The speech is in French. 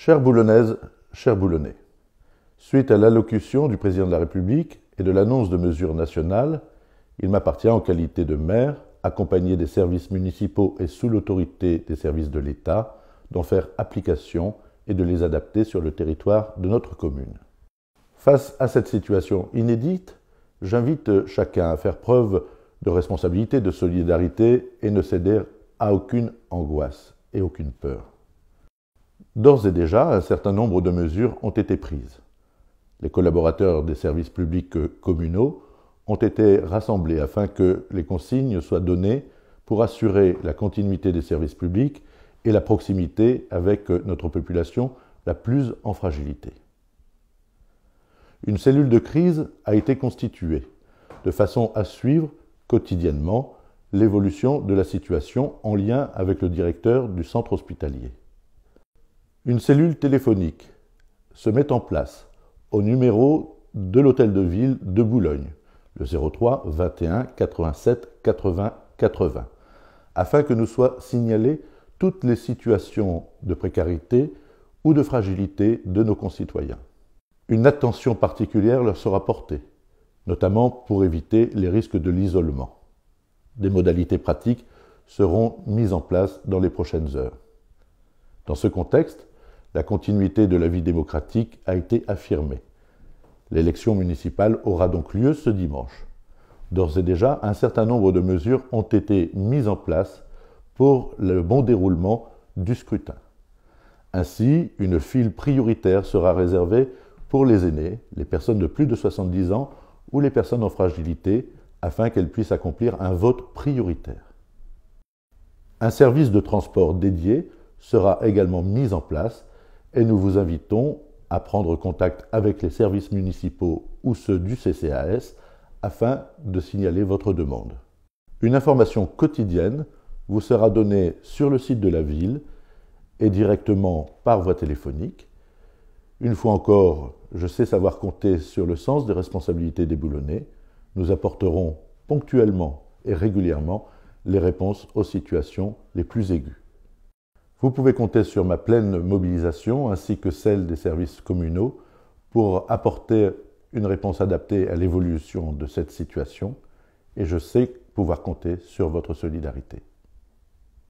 Chères Boulonnaises, chers Boulonnais, suite à l'allocution du Président de la République et de l'annonce de mesures nationales, il m'appartient en qualité de maire, accompagné des services municipaux et sous l'autorité des services de l'État, d'en faire application et de les adapter sur le territoire de notre commune. Face à cette situation inédite, j'invite chacun à faire preuve de responsabilité, de solidarité et ne céder à aucune angoisse et aucune peur. D'ores et déjà, un certain nombre de mesures ont été prises. Les collaborateurs des services publics communaux ont été rassemblés afin que les consignes soient données pour assurer la continuité des services publics et la proximité avec notre population la plus en fragilité. Une cellule de crise a été constituée de façon à suivre quotidiennement l'évolution de la situation en lien avec le directeur du centre hospitalier. Une cellule téléphonique se met en place au numéro de l'hôtel de ville de Boulogne, le 03 21 87 80 80, afin que nous soient signalées toutes les situations de précarité ou de fragilité de nos concitoyens. Une attention particulière leur sera portée, notamment pour éviter les risques de l'isolement. Des modalités pratiques seront mises en place dans les prochaines heures. Dans ce contexte, la continuité de la vie démocratique a été affirmée. L'élection municipale aura donc lieu ce dimanche. D'ores et déjà, un certain nombre de mesures ont été mises en place pour le bon déroulement du scrutin. Ainsi, une file prioritaire sera réservée pour les aînés, les personnes de plus de 70 ans ou les personnes en fragilité, afin qu'elles puissent accomplir un vote prioritaire. Un service de transport dédié sera également mis en place et nous vous invitons à prendre contact avec les services municipaux ou ceux du CCAS afin de signaler votre demande. Une information quotidienne vous sera donnée sur le site de la ville et directement par voie téléphonique. Une fois encore, je sais savoir compter sur le sens des responsabilités des Boulonnais. Nous apporterons ponctuellement et régulièrement les réponses aux situations les plus aiguës. Vous pouvez compter sur ma pleine mobilisation ainsi que celle des services communaux pour apporter une réponse adaptée à l'évolution de cette situation et je sais pouvoir compter sur votre solidarité.